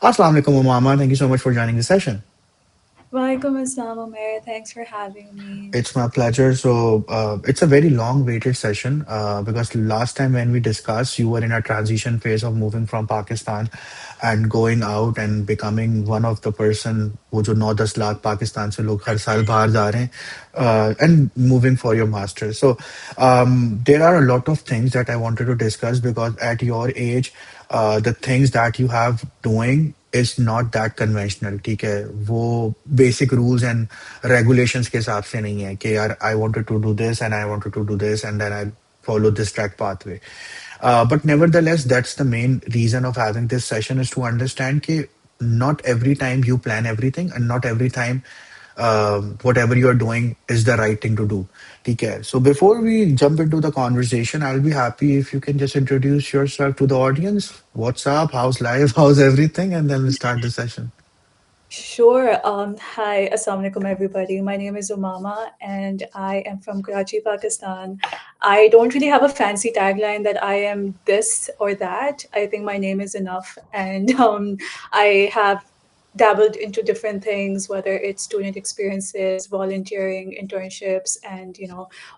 Assalamu alaikum, Umamah. Thank you so much for joining the session. Walaikum Assalam, Umair. Thanks for having me. It's my pleasure. It's a very long-waited session because last time when we discussed, you were in a transition phase of moving from Pakistan and going out and becoming one of the person wo jo 9-10 lakh Pakistan se log har saal bahar ja rahe hain, and moving for your master's. There are a lot of things that I wanted to discuss because at your age, the things that you have doing is not that conventional. ठीक है, वो basic rules and regulations के हिसाब से नहीं है कि यार I wanted to do this and I wanted to do this and then I follow this track pathway. But nevertheless, that's the main reason of having this session is to understand कि not every time you plan everything and not every time whatever you are doing is the right thing to do. Okay. So before we jump into the conversation, I'll be happy if you can just introduce yourself to the audience. What's up? How's life? How's everything? And then we'll start the session. Sure. Hi, Assalamu alaikum, everybody. My name is Umama, and I am from Karachi, Pakistan. I don't really have a fancy tagline that I am this or that. I think my name is enough, and I have dabbled into different things, whether it's student experiences, volunteering, internships, and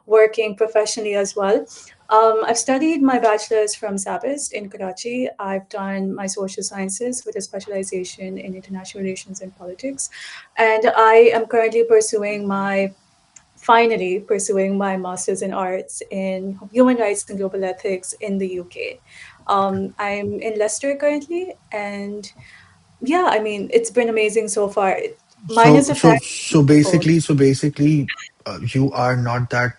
working professionally as well. I've studied my bachelor's from Szabist in Karachi. I've done my social sciences with a specialization in international relations and politics. And I am currently finally pursuing my master's in arts in human rights and global ethics in the UK. I'm in Leicester currently. And yeah, I mean, it's been amazing so far. So, Minus the so, fact, so oh, basically, so basically, you are not that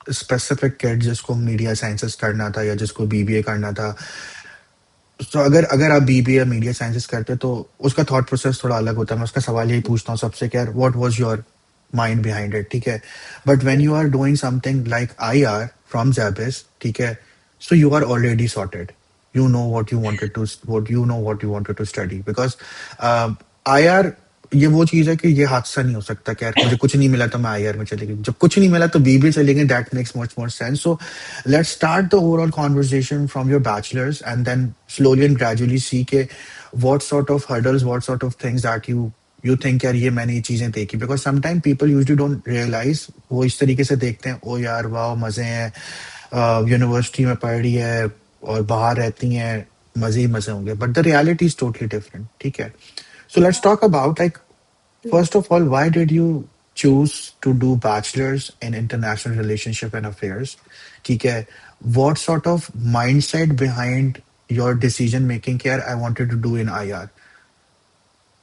specific kid जिसको media sciences करना था या जिसको BBA करना था. तो अगर अगर आप बीबीए मीडिया साइंसेस करते तो उसका थॉट प्रोसेस थोड़ा अलग होता है. मैं उसका सवाल यही पूछता हूँ सबसे कि यार what was your mind behind it. ठीक है, but when you are doing something like I are from JBIMS, ठीक है, so you are already sorted. You know what you wanted to what you wanted to study because IR ये वो चीज है कि ये हादसा नहीं हो सकता कि यार मुझे कुछ नहीं मिला तो मैं आईआर में चली गई. जब कुछ नहीं मिला तो बीबीए चली गई. That makes much more sense. So let's start the overall conversation from your bachelor's and then slowly and gradually see ke what sort of hurdles, what sort of things that you think यार ये मैंने ये चीजें देखी. Because sometimes people usually don't realize, वो इस तरीके से देखते हैं, ओ यार वाह मजे हैं, यूनिवर्सिटी में पढ़ रही है और बाहर रहती हैं, मजे ही मजे होंगे. But the reality is totally different. ठीक है. So let's talk about, like, first of all, why did you choose to do bachelor's in international relationship and affairs? ठीक है. What sort of mindset behind your decision making here I wanted to do in IR?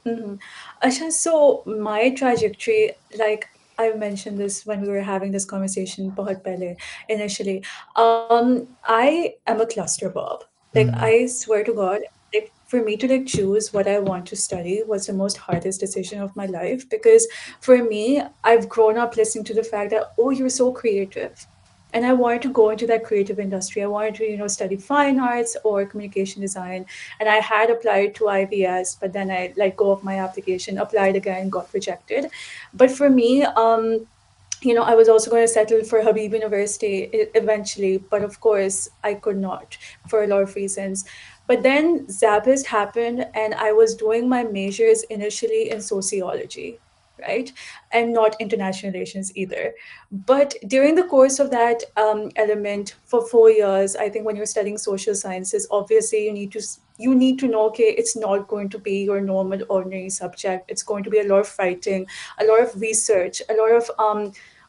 mhm. Asha, so my trajectory, like I mentioned this when we were having this conversation bahut pehle, initially. I am a cluster bob. Like I Mm, swear to God, like for me to like choose what I want to study was the most hardest decision of my life because for me, I've grown up listening to the fact that, oh, you're so creative, and I wanted to go into that creative industry. I wanted to, study fine arts or communication design. And I had applied to IBS, but then I let go of my application, applied again, got rejected. But for me, I was also going to settle for Habib University eventually, but of course, I could not for a lot of reasons. But then Zabist happened, and I was doing my majors initially in sociology, right? And not international relations either. But during the course of that element for 4 years, I think when you're studying social sciences, obviously you need to know, okay, it's not going to be your normal ordinary subject. It's going to be a lot of writing, a lot of research, a lot of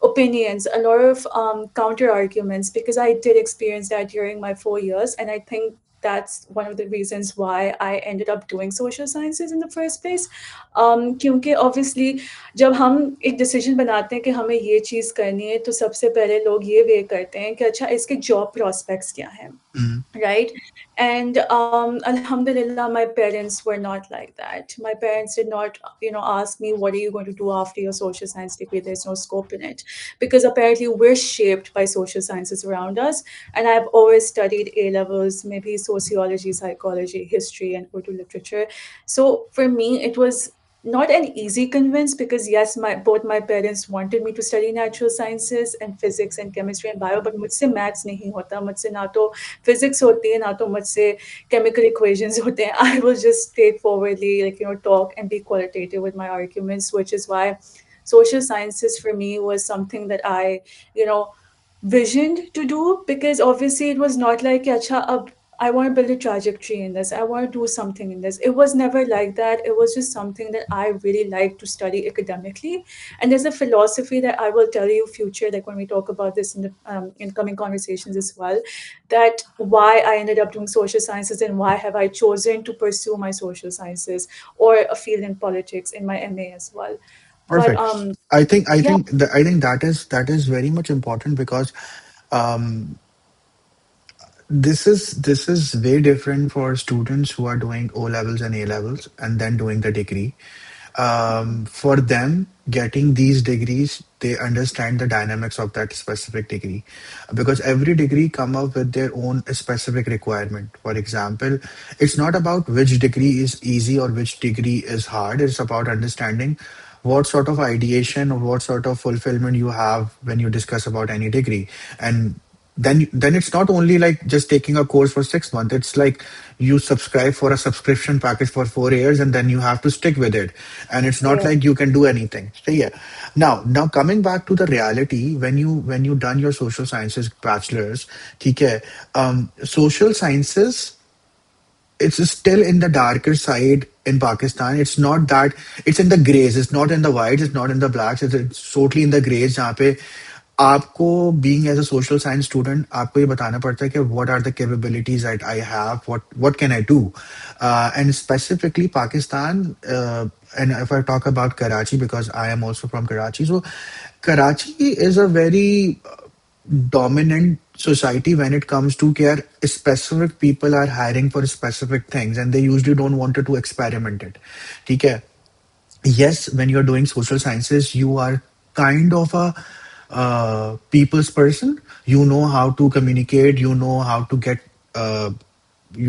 opinions, a lot of counter arguments, because I did experience that during my 4 years. And I think that's one of the reasons why I ended up doing social sciences in the first place. क्योंकि obviously जब हम एक decision बनाते हैं कि हमें ये चीज़ करनी है, तो सबसे पहले लोग ये वे करते हैं कि अच्छा इसके जॉब प्रॉस्पेक्ट्स क्या हैं, mm, right? And alhamdulillah, my parents were not like that. My parents did not, ask me, what are you going to do after your social science degree? There's no scope in it, because apparently we're shaped by social sciences around us. And I've always studied A levels, maybe sociology, psychology, history, and Urdu literature. So for me, it was not an easy convince, because yes, my both my parents wanted me to study natural sciences and physics and chemistry and bio, but मुझसे maths नहीं होता, मुझसे ना तो physics होती है, ना तो मुझसे chemical equations होते हैं. I will just straightforwardly, like, talk and be qualitative with my arguments, which is why social sciences for me was something that I, you know, visioned to do, because obviously it was not like, Acha, I want to build a trajectory in this. I want to do something in this. It was never like that. It was just something that I really like to study academically. And there's a philosophy that I will tell you future, like when we talk about this in the incoming conversations as well, that why I ended up doing social sciences and why have I chosen to pursue my social sciences or a field in politics in my MA as well. But Perfect. I think I yeah, think I think that is very much important because um, this is way different for students who are doing O levels and A levels and then doing the degree. For them, getting these degrees, they understand the dynamics of that specific degree, because every degree come up with their own specific requirement. For example, it's not about which degree is easy or which degree is hard. It's about understanding what sort of ideation or what sort of fulfillment you have when you discuss about any degree. And then it's not only like just taking a course for 6 months. It's like you subscribe for a subscription package for 4 years and then you have to stick with it. And it's not yeah. like you can do anything. So yeah. Now coming back to the reality, when you done your social sciences bachelor's, ठीक है, social sciences, it's still in the darker side in Pakistan. It's not that it's in the grays. It's not in the whites. It's not in the blacks. It's totally in the grays. जहाँ पे आपको being as a social science student आपको ये बताना पड़ता है कि what are the capabilities that I have, what can I do, and specifically Pakistan, and if I talk about Karachi because I am also from Karachi, so Karachi is a very dominant society when it comes to care. Specific people are hiring for specific things and they usually don't want to experiment it. ठीक है. Yes, when you're doing social sciences, you are kind of a people's person. You know how to communicate. Uh, you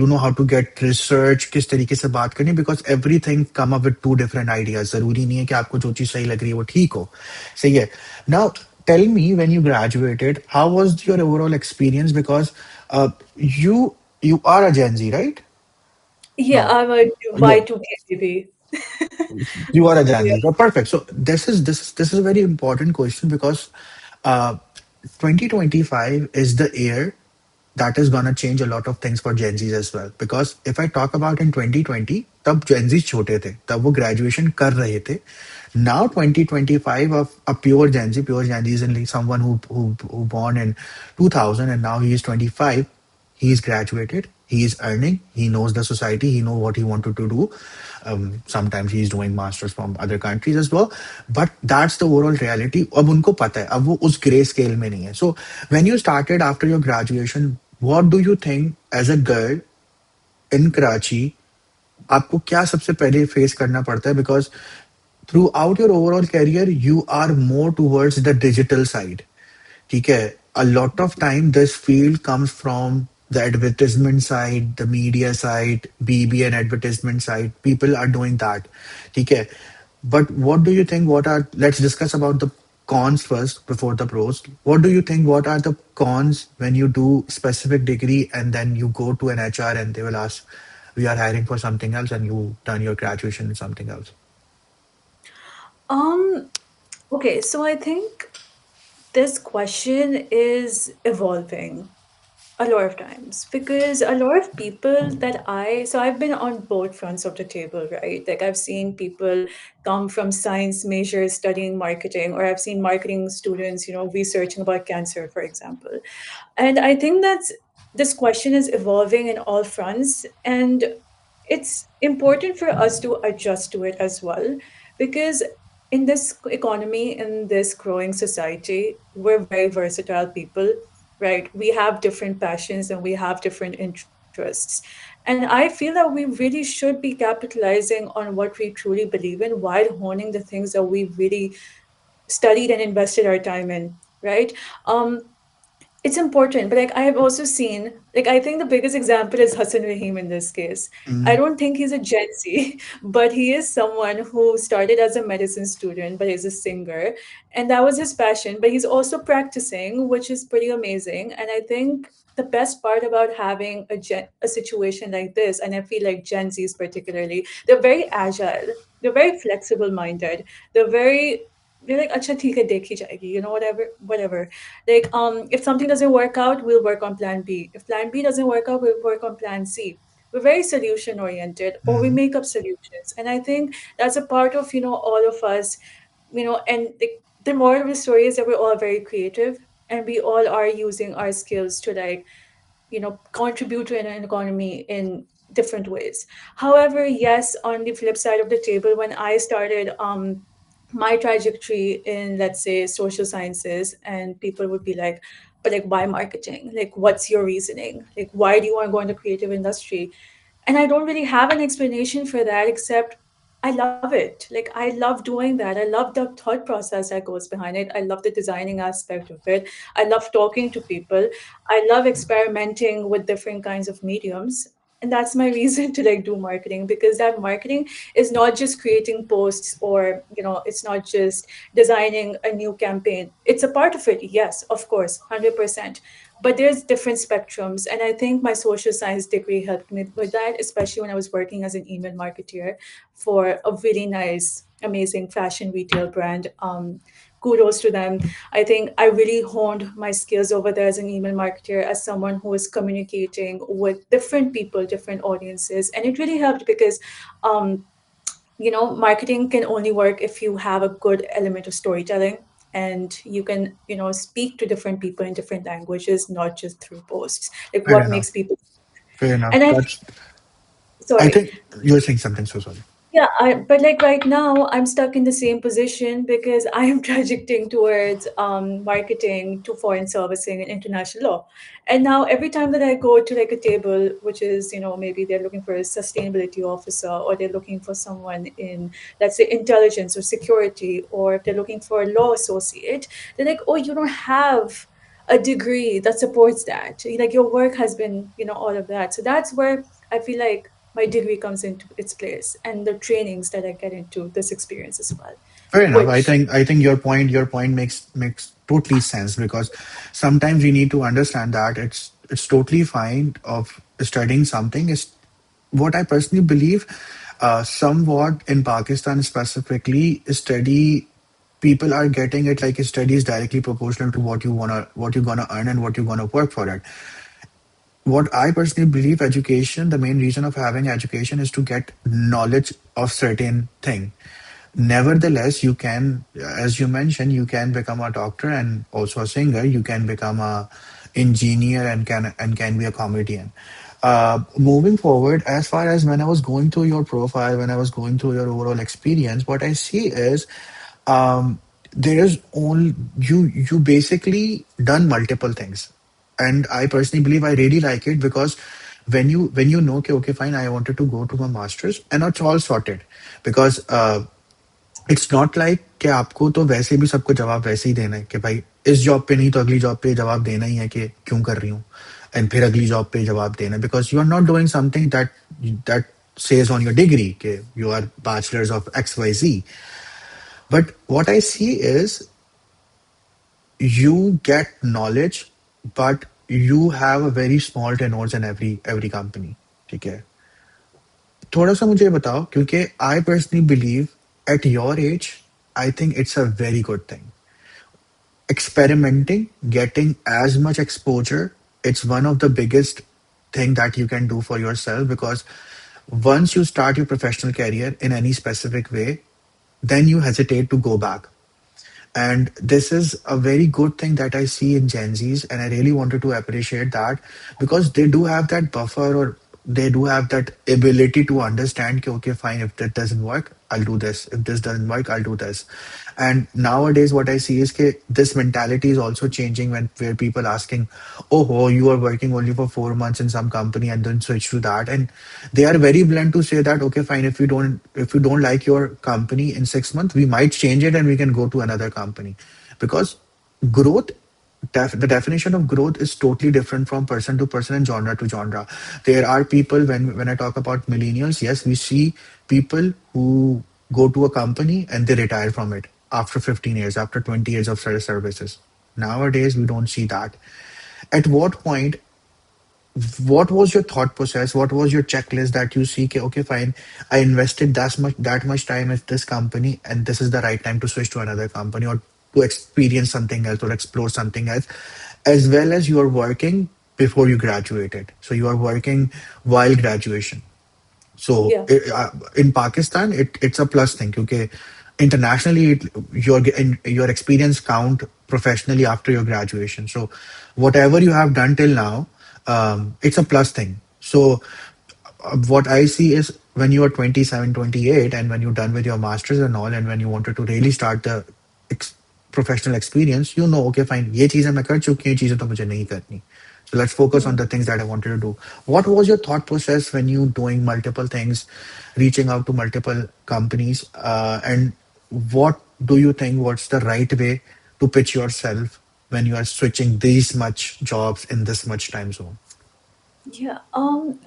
know how to get research, किस तरीके से बात करनी, because everything come up with two different ideas. जरूरी नहीं है कि आपको जो चीज सही लग रही है वो ठीक हो. सही है. Now tell me, when you graduated, how was your overall experience? Because uh, you you are a Gen Z, right? Yeah, No. I'm a Yeah. Y2K baby. You are a Gen Yeah. Z. Oh, perfect. So this is a very important question because uh, 2025 is the year that is gonna change a lot of things for Gen Zs as well. Because if I talk about in 2020, तब Gen Zs छोटे थे, तब वो graduation कर रहे थे. Now 2025, of a pure Gen Z is like someone who born in 2000 and now he is 25. He's graduated, he is earning, he knows the society, he know what he wanted to do. Sometimes he's doing masters from other countries as well, but that's the overall reality. अब उनको पता है, अब वो उस gray scale में नहीं है. So when you started after your graduation, what do you think as a girl in Karachi, आपको क्या सबसे पहले फेस करना पड़ता है? Because throughout your overall career, you are more towards the digital side. ठीक है. A lot of time this field comes from the advertisement side, the media side, BB and advertisement side. People are doing that. ठीक है. But what do you think? Let's discuss about the cons first before the pros. What do you think? What are the cons when you do specific degree and then you go to an HR and they will ask, we are hiring for something else, and you done your graduation in something else? Um, okay, so I think this question is evolving a lot of times, because a lot of people that so I've been on both fronts of the table, right? Like I've seen people come from science majors studying marketing, or I've seen marketing students, researching about cancer, for example. And I think that this question is evolving in all fronts, and it's important for us to adjust to it as well, because in this economy, in this growing society, we're very versatile people, right? We have different passions and we have different interests. And I feel that we really should be capitalizing on what we truly believe in while honing the things that we really studied and invested our time in, right? Um, it's important, but like I have also seen, like I think the biggest example is Hassan Rahim in this case. I Mm, don't think he's a Gen Z, but he is someone who started as a medicine student, but he's a singer, and that was his passion. But he's also practicing, which is pretty amazing. And I think the best part about having a situation like this, and I feel like Gen Zs particularly, they're very agile, they're very flexible minded, they're very they're like, acha, theek hai, dekhi jayegi, you know, whatever. Like, if something doesn't work out, we'll work on plan B. If plan B doesn't work out, we'll work on plan C. We're very solution oriented, or we mm. make up solutions. And I think that's a part of, all of us, and the moral of the story is that we're all very creative, and we all are using our skills to, like, contribute to an economy in different ways. However, yes, on the flip side of the table, when I started my trajectory in, let's say, social sciences, and people would be like, but like, why marketing? Like, what's your reasoning? Like, why do you want to go in the creative industry? And I don't really have an explanation for that, except I love it. Like, I love doing that. I love the thought process that goes behind it. I love the designing aspect of it. I love talking to people. I love experimenting with different kinds of mediums. And that's my reason to like do marketing, because that marketing is not just creating posts, or, it's not just designing a new campaign. It's a part of it, yes, of course, 100%. But there's different spectrums. And I think my social science degree helped me with that, especially when I was working as an email marketeer for a really nice, amazing fashion retail brand. Kudos to them. I think I really honed my skills over there as an email marketer, as someone who is communicating with different people, different audiences. And it really helped because, um, marketing can only work if you have a good element of storytelling, and you can, speak to different people in different languages, not just through posts. Like, Fair what enough. makes people. Fair enough. And I think, That's. I sorry. think you're saying something. So sorry. Yeah, but like right now, I'm stuck in the same position because I am trajecting towards marketing to foreign servicing and international law. And now every time that I go to like a table, which is, maybe they're looking for a sustainability officer, or they're looking for someone in, let's say, intelligence or security, or if they're looking for a law associate, they're like, oh, you don't have a degree that supports that. Like, your work has been, all of that. So that's where I feel like my degree comes into its place, and the trainings that I get into this experience as well, Fair enough. I which think I think your point makes totally sense because sometimes we need to understand that it's totally fine of studying something. Is what I personally believe. Somewhat in Pakistan specifically, study people are getting it like study is directly proportional to what you're gonna earn and what you're gonna work for it. What I personally believe, education, the main reason of having education is to get knowledge of certain thing. Nevertheless, you can, as you mentioned, you can become a doctor and also a singer. You can become a engineer and can be a comedian. Moving forward, as far as when I was going through your profile, when I was going through your overall experience, what I see is um, there is only you basically done multiple things, and I personally believe I really like it because when you know okay, okay fine, I wanted to go to my masters and it's all sorted because it's not like कि आपको तो वैसे भी सबको जवाब वैसे ही देना है कि भाई इस जॉब पे नहीं तो अगली जॉब पे जवाब देना ही है कि क्यों कर रही हूँ एंड फिर अगली जॉब पे जवाब देना because you are not doing something that says on your degree कि you are bachelors of XYZ. But what I see is you get knowledge, but you have a very small tenures in every company. ठीक है थोड़ा सा मुझे बताओ क्योंकि I personally believe at your age I think it's a very good thing experimenting, getting as much exposure, it's one of the biggest thing that you can do for yourself because once you start your professional career in any specific way, then you hesitate to go back. And this is a very good thing that I see in Gen Zs, and I really wanted to appreciate that because they do have that buffer or they do have that ability to understand, कि, okay, fine, if that doesn't work, I'll do this. If this doesn't work, I'll do this. And nowadays, what I see is that this mentality is also changing when where people asking, oh, you are working only for 4 months in some company and then switch to that. And they are very blunt to say that, okay, fine, if you don't like your company in 6 months, we might change it and we can go to another company. Because growth the definition of growth is totally different from person to person and genre to genre. There are people, when I talk about millennials, yes, we see people who go to a company and they retire from it after 15 years, after 20 years of services. Nowadays, we don't see that. At what point, what was your thought process? What was your checklist that you see? Okay, fine. I invested that much time at this company, and this is the right time to switch to another company or to experience something else or explore something else. As well as you are working before you graduated, so you are working while graduation. So Yeah. in Pakistan, it's a plus thing. Okay, internationally, your experience count professionally after your graduation. So whatever you have done till now, it's a plus thing. So what I see is when you are 27, 28, and when you're done with your masters and all, and when you wanted to really start the ex- professional experience, you know, okay, fine, ये चीजें मैं कर चुकी हूँ, ये चीजें तो मुझे नहीं करनी. So let's focus on Hmm. the things that I wanted to do. What was your thought process when you doing multiple things, reaching out to multiple companies, and what do you think? What's the right way to pitch yourself when you are switching these much jobs in this much time zone? Yeah,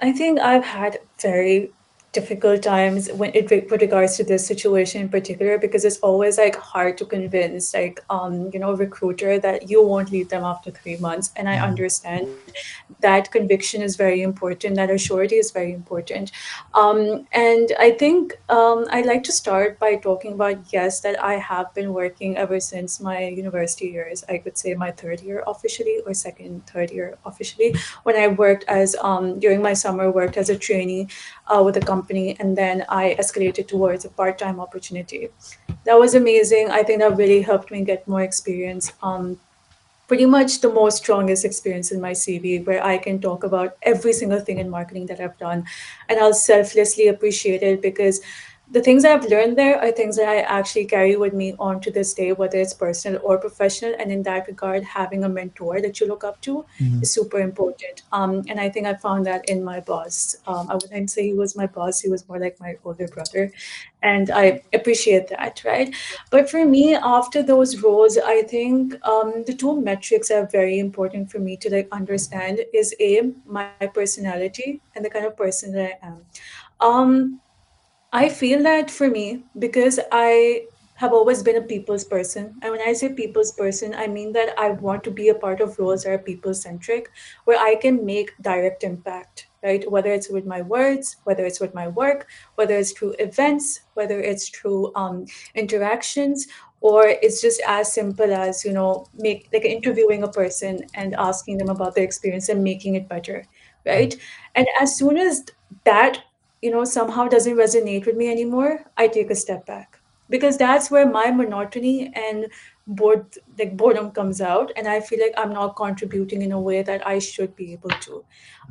I think I've had very difficult times with regards to this situation in particular, because it's always like hard to convince recruiter that you won't leave them after 3 months. And I Mm, understand that conviction is very important, that assurity is very important. And I think I'd like to start by talking about, yes, that I have been working ever since my university years. I could say my third year officially, or second, third year officially, when I worked as during my summer worked as a trainee with a company, and then I escalated towards a part-time opportunity. That was amazing. I think that really helped me get more experience. Pretty much the most strongest experience in my CV, where I can talk about every single thing in marketing that I've done, and I'll selflessly appreciate it, because the things I've learned there are things that I actually carry with me on to this day, whether it's personal or professional. And in that regard, having a mentor that you look up to mm, is super important. And I think I found that in my boss. I wouldn't say he was my boss; he was more like my older brother, and I appreciate that, right? But for me, after those roles, I think the two metrics are very important for me to like understand is a my personality and the kind of person that I am. Um, I feel that for me, because I have always been a people's person. And when I say people's person, I mean that I want to be a part of roles that are people centric, where I can make direct impact, right? Whether it's with my words, whether it's with my work, whether it's through events, whether it's through interactions, or it's just as simple as, make like interviewing a person and asking them about their experience and making it better, right? And as soon as that somehow doesn't resonate with me anymore, I take a step back, because that's where my monotony and boredom comes out, and I feel like I'm not contributing in a way that I should be able to.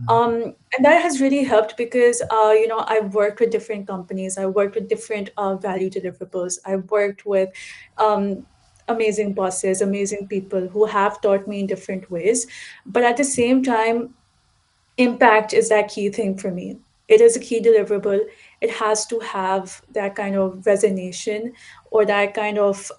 mm, And that has really helped, because I've worked with different companies, I worked with different value deliverables, I've worked with um, amazing bosses, amazing people who have taught me in different ways. But at the same time, impact is that key thing for me. It is a key deliverable. It has to have that kind of resonation, or that kind of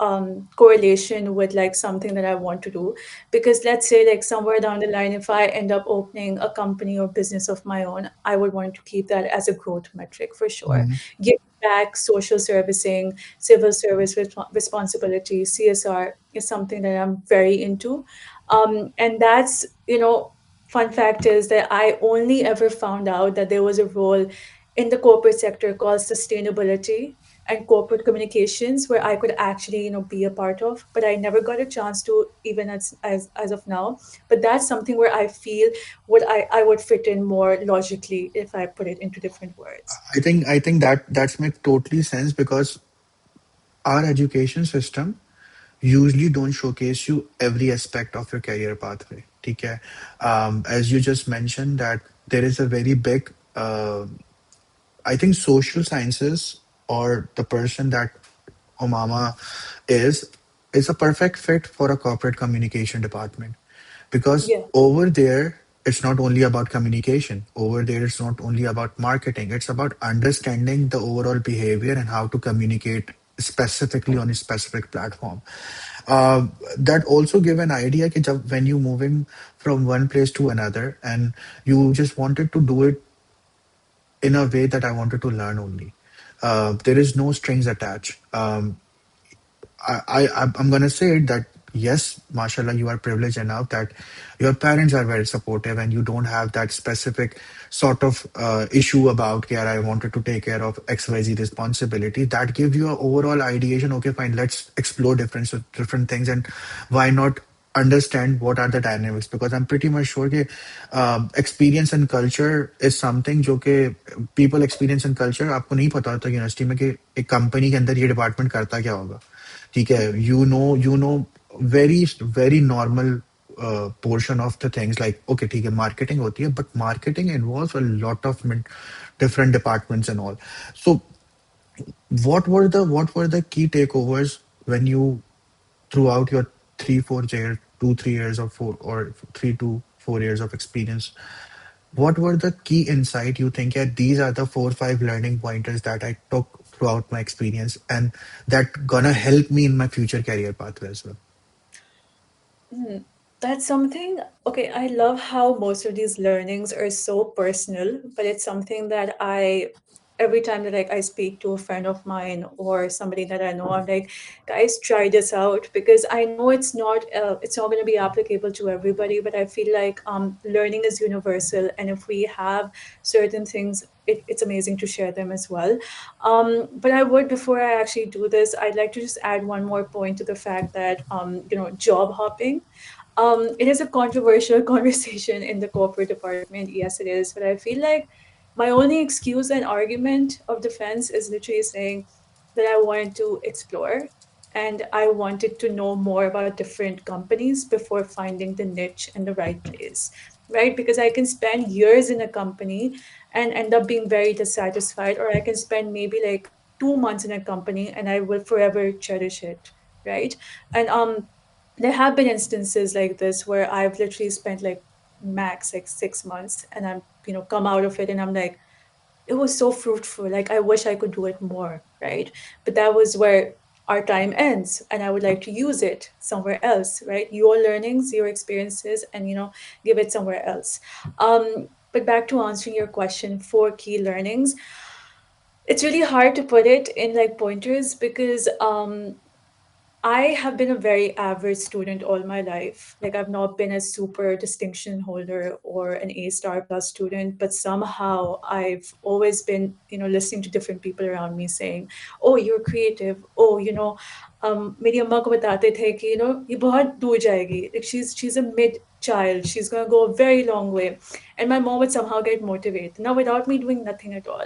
correlation with like something that I want to do. Because let's say like somewhere down the line, if I end up opening a company or business of my own, I would want to keep that as a growth metric for sure. mm. Give back, social servicing, civil service responsibility, CSR is something that I'm very into. And that's, fun fact is that I only ever found out that there was a role in the corporate sector called sustainability and corporate communications, where I could actually, be a part of. But I never got a chance to, even as of now. But that's something where I feel what I would fit in more logically if I put it into different words. I think that's make totally sense because our education system usually don't showcase you every aspect of your career pathway. Okay, as you just mentioned that there is a very big, I think social sciences or the person that Omama is is a perfect fit for a corporate communication department because Yeah. over there it's not only about communication. Over there it's not only about marketing. It's about understanding the overall behavior and how to communicate specifically on a specific platform. Uh, that also give an idea कि when you moving from one place to another and you just wanted to do it in a way that I wanted to learn only. There is no strings attached. I'm gonna say it that yes, mashallah, you are privileged enough that your parents are very supportive and you don't have that specific sort of issue about yeah, I wanted to take care of XYZ responsibility. That gives you an overall ideation. Okay, fine, let's explore different things and why not understand what are the dynamics because I'm pretty much sure that experience and culture is something जो कि people experience and culture आपको नहीं पता होता university में कि एक company के अंदर ये डिपार्टमेंट करता क्या होगा ठीक है you know very very normal portion of the things like okay ठीक है marketing होती है but marketing involves a lot of different departments and all so what were the key takeovers when you throughout your 3 4 years 2 3 years or 3 to 4 years of experience what were the key insight you think yeah these are the 4 5 learning pointers that I took throughout my experience and that gonna help me in my future career pathway as well. Hmm. That's something, okay, I love how most of these learnings are so personal, but it's something that every time that like I speak to a friend of mine or somebody that I know, I'm like, guys, try this out because I know it's not going to be applicable to everybody, but I feel like learning is universal, and if we have certain things, it's amazing to share them as well. But I would, before I actually do this, I'd like to just add one more point to the fact that job hopping, it is a controversial conversation in the corporate department. Yes, it is. But I feel like my only excuse and argument of defense is literally saying that I wanted to explore and I wanted to know more about different companies before finding the niche and the right place, right? Because I can spend years in a company and end up being very dissatisfied, or I can spend maybe like 2 months in a company and I will forever cherish it, right? And there have been instances like this where I've literally spent like max like 6 months and I'm come out of it and I'm like, it was so fruitful, like I wish I could do it more, right? But that was where our time ends and I would like to use it somewhere else, right? Your learnings, your experiences, and give it somewhere else. But back to answering your question, for key learnings, it's really hard to put it in like pointers because I have been a very average student all my life. Like, I've not been a super distinction holder or an A star plus student, but somehow I've always been, listening to different people around me saying, "Oh, you're creative. Oh, मेरी अम्मा को बताते थे कि ये बहुत दूर जाएगी. Like, she's a mid child. She's gonna go a very long way." And my mom would somehow get motivated. Now, without me doing nothing at all.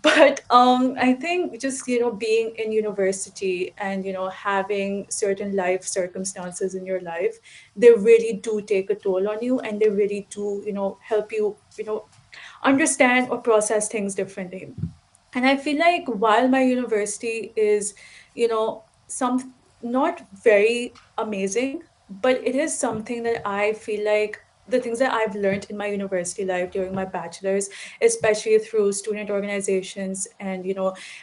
But I think just being in university and having certain life circumstances in your life, they really do take a toll on you, and they really do help you understand or process things differently. And I feel like while my university is some not very amazing, but it is something that I feel like the things that I've learned in my university life during my bachelor's, especially through student organizations and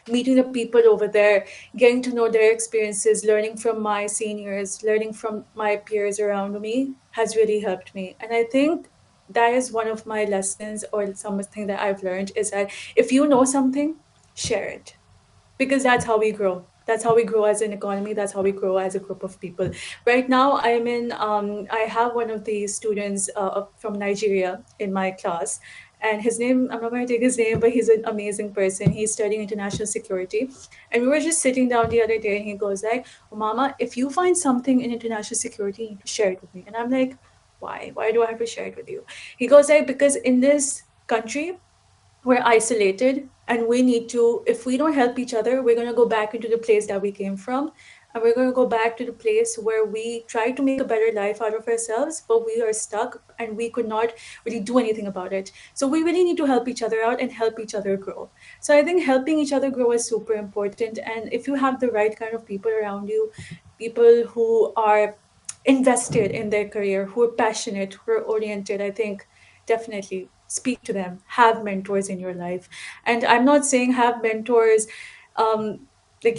meeting the people over there, getting to know their experiences, learning from my seniors, learning from my peers around me, has really helped me. And I think that is one of my lessons, or something that I've learned, is that if you know something, share it, because that's how we grow. That's how we grow as an economy. That's how we grow as a group of people. Right now, I have one of the students from Nigeria in my class, and his name, I'm not going to take his name, but he's an amazing person. He's studying international security, and we were just sitting down the other day, and he goes like, "Oh, Mama, if you find something in international security, you need to share it with me." And I'm like, "Why? Why do I have to share it with you?" He goes like, "Because in this country, we're isolated, and we need to, if we don't help each other, we're going to go back into the place that we came from, and we're going to go back to the place where we try to make a better life out of ourselves, but we are stuck and we could not really do anything about it. So we really need to help each other out and help each other grow." So I think helping each other grow is super important, and if you have the right kind of people around you, people who are invested in their career, who are passionate, who are oriented, I think definitely speak to them, have mentors in your life. And I'm not saying have mentors, um, like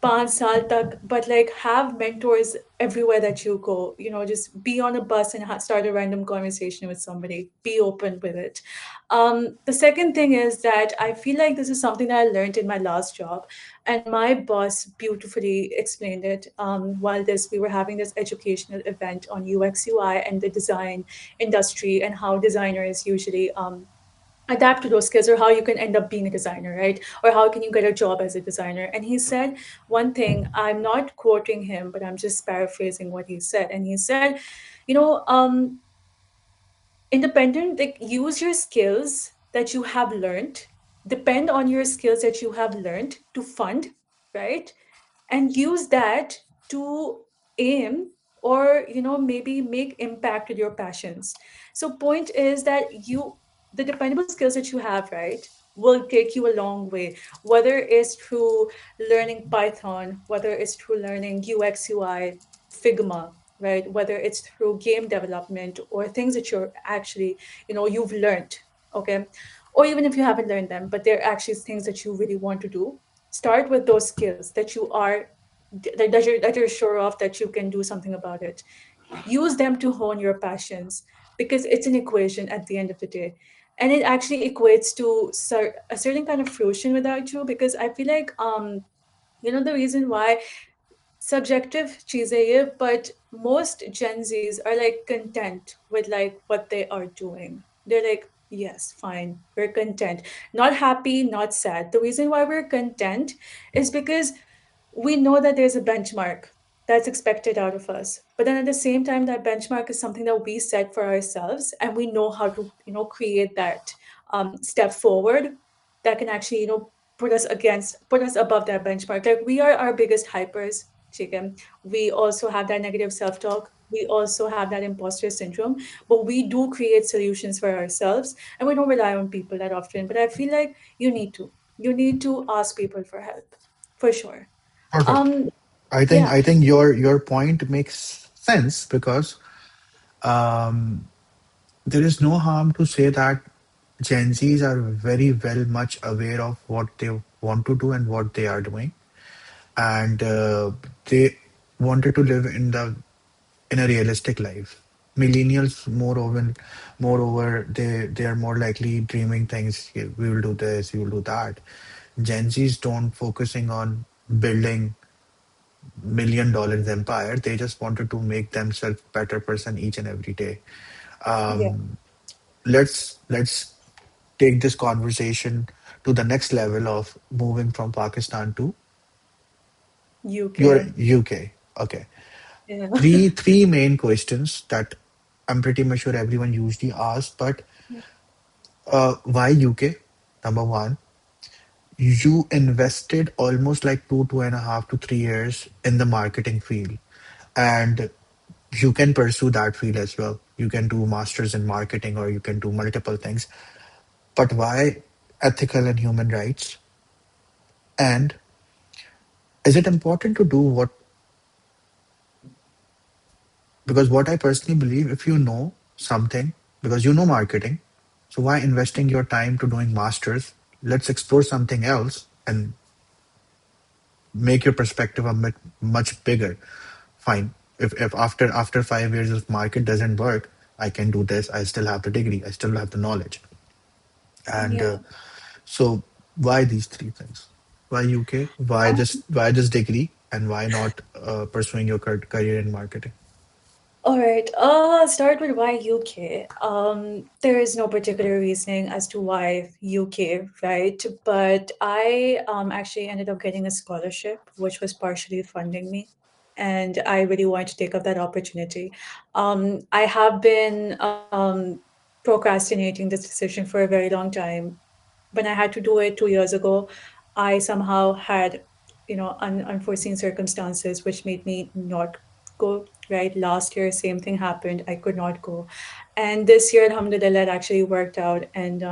5 saal tak, but like have mentors everywhere that you go. Just be on a bus and start a random conversation with somebody. Be open with it. The second thing is that I feel like this is something that I learned in my last job, and my boss beautifully explained it. While this we were having this educational event on UX UI and the design industry, and how designers usually adapt to those skills, or how you can end up being a designer, right? Or how can you get a job as a designer. And he said one thing, I'm not quoting him, but I'm just paraphrasing what he said. And he said, you know um independent, like, use your skills that you have learned, depend on your skills that you have learned to fund, right? And use that to aim, or maybe make impact with your passions. So point is that the dependable skills that you have, right, will take you a long way, whether it's through learning Python, whether it's through learning UX UI, Figma, right, whether it's through game development, or things that you're actually, you've learned. Okay. Or even if you haven't learned them, but they're actually things that you really want to do. Start with those skills that you are that you're sure of, that you can do something about it. Use them to hone your passions, because it's an equation at the end of the day. And it actually equates to a certain kind of fruition without you, because I feel like the reason why, subjective cheese hai ye, but most Gen Zs are like content with like what they are doing. They're like, yes, fine, we're content. Not happy, not sad. The reason why we're content is because we know that there's a benchmark that's expected out of us. But then at the same time, that benchmark is something that we set for ourselves, and we know how to, create that step forward that can actually, put us above that benchmark. Like, we are our biggest hypers, chicken. We also have that negative self-talk. We also have that imposter syndrome, but we do create solutions for ourselves, and we don't rely on people that often. But I feel like you need to ask people for help, for sure. Perfect. Um, I think yeah, I think your point makes sense because um, there is no harm to say that Gen Zs are very well much aware of what they want to do and what they are doing, and they wanted to live in a realistic life. Millennials, moreover, they are more likely dreaming things. "Yeah, we will do this, we will do that." Gen Zs don't focusing on building $1 million empire. They just wanted to make themselves better person each and every day. yeah, Um, let's take this conversation to the next level of moving from Pakistan to your UK. UK. Okay. Yeah. Three main questions that I'm pretty much sure everyone usually asks, but why UK? Number one, you invested almost like 2.5 to 3 years in the marketing field, and you can pursue that field as well. You can do masters in marketing or you can do multiple things. But why ethical and human rights? And is it important to do what? Because what I personally believe, if you know something, because you know marketing, so why investing your time to doing masters? Let's explore something else and make your perspective much bigger. Fine. If after 5 years of market doesn't work, I can do this. I still have the degree. I still have the knowledge. And Yeah. so why these three things? Why UK? Why this degree? And why not pursuing your career in marketing? All right. Start with why UK. There is no particular reasoning as to why UK, right? But I actually ended up getting a scholarship, which was partially funding me, and I really wanted to take up that opportunity. I have been procrastinating this decision for a very long time. When I had to do it 2 years ago, I somehow had, unforeseen circumstances which made me not go. Right, last year, same thing happened. I could not go, and this year, alhamdulillah, it actually worked out. And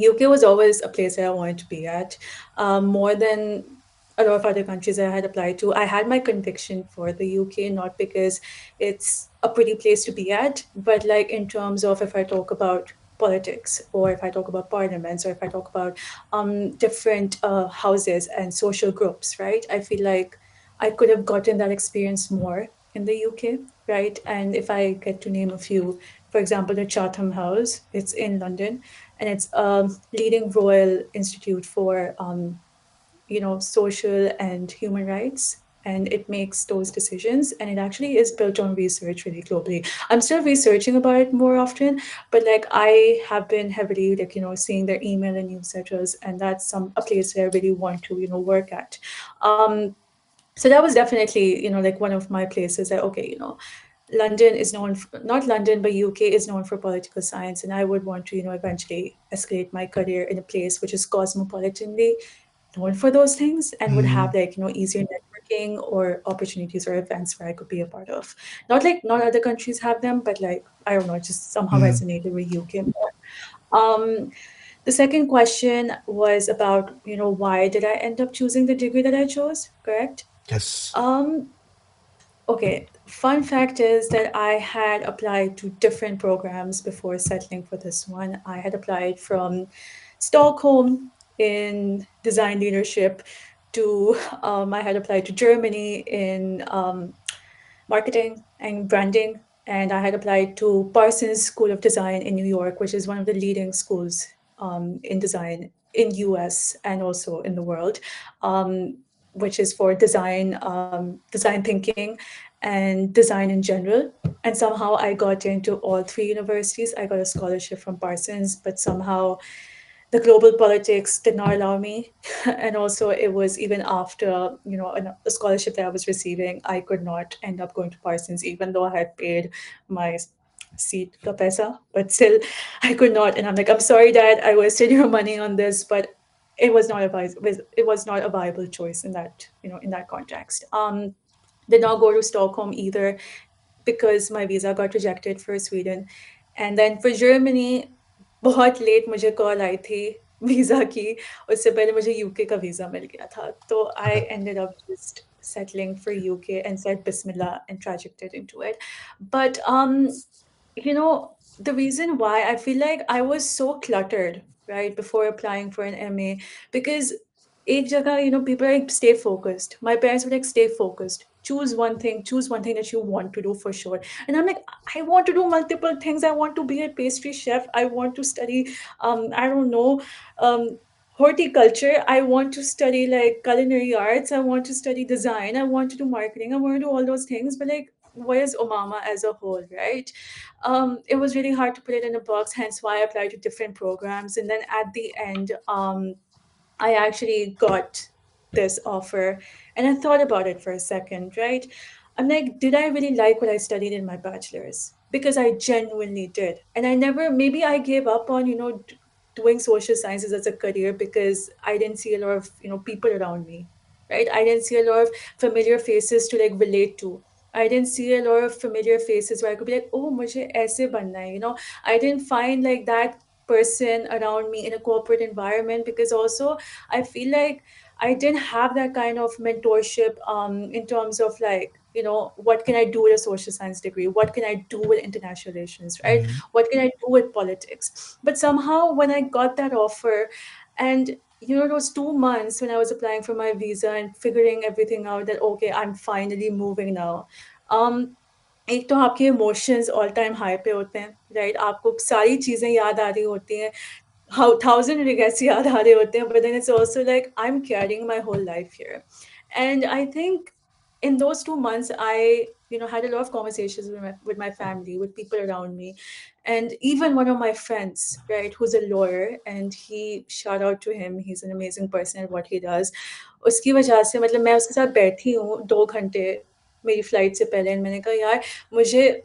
UK was always a place that I wanted to be at, more than a lot of other countries that I had applied to. I had my conviction for the UK, not because it's a pretty place to be at, but like in terms of, if I talk about politics, or if I talk about parliaments, or if I talk about different houses and social groups, right? I feel like I could have gotten that experience more in the UK, right? And if I get to name a few, for example, the Chatham House, it's in London, and it's a leading royal institute for social and human rights, and it makes those decisions, and it actually is built on research really globally. I'm still researching about it more often, but like I have been heavily like seeing their email and newsletters, and that's a place that I really want to work at. um so that was definitely like one of my places that, okay, London is known for, not London, but UK is known for political science, and I would want to, eventually escalate my career in a place which is cosmopolitanly known for those things and would have Mm, like easier networking or opportunities or events where I could be a part of. Not like not other countries have them, but like I don't know, it just somehow mm, resonated with UK more. The second question was about why did I end up choosing the degree that I chose? Correct. yes. Um, Okay, fun fact is that I had applied to different programs before settling for this one. I had applied from Stockholm in design leadership to I had applied to Germany in marketing and branding, and I had applied to Parsons School of Design in New York, which is one of the leading schools in design in US and also in the world, um, which is for design thinking and design in general. And somehow I got into all three universities. I got a scholarship from Parsons, but somehow the global politics did not allow me. And also it was even after a scholarship that I was receiving, I could not end up going to Parsons even though I had paid my seat ka paisa, but still I could not. And I'm like, I'm sorry, Dad, I wasted your money on this, but it was not a viable choice in that in that context. Did not go to Stockholm either because my visa got rejected for Sweden. And then for Germany, बहुत late मुझे call आई थी visa की, उससे पहले मुझे UK का visa मिल गया था, तो I ended up just settling for UK and said bismillah and trajected into it. But you know, the reason why I feel like I was so cluttered right before applying for an MA, because एक जगह, people are like, stay focused. My parents were like, stay focused. Choose one thing that you want to do for sure. And I'm like, I want to do multiple things. I want to be a pastry chef. I want to study, I don't know, um, horticulture. I want to study like culinary arts. I want to study design. I want to do marketing. I want to do all those things. But like, what is Umama as a whole, right? It was really hard to put it in a box, hence why I applied to different programs. And then at the end, I actually got this offer, and I thought about it for a second, right? I'm like, did I really like what I studied in my bachelor's? Because I genuinely did. And I never, maybe I gave up on, doing social sciences as a career because I didn't see a lot of, people around me, right? I didn't see a lot of familiar faces to like relate to. I didn't see a lot of familiar faces where I could be like, oh, mujhe aise banna hai, I didn't find like that person around me in a corporate environment, because also I feel like I didn't have that kind of mentorship in terms of like, what can I do with a social science degree? What can I do with international relations, right? Mm, What can I do with politics? But somehow when I got that offer, and those 2 months when I was applying for my visa and figuring everything out, that okay, I'm finally moving now. Um, एक तो आपके emotions all time high पे होते हैं, right? आपको सारी चीज़ें याद आ रही होती हैं, how thousand regrets याद आ रहे होते हैं, but then it's also like I'm carrying my whole life here. And I think in those 2 months, I had a lot of conversations with my family, with people around me, and even one of my friends, right, who's a lawyer, and he, shout out to him, he's an amazing person at what he does. उसकी वजह से मतलब मैं उसके साथ बैठी हूँ 2 घंटे मेरी फ्लाइट से पहले, and मैंने कहा यार मुझे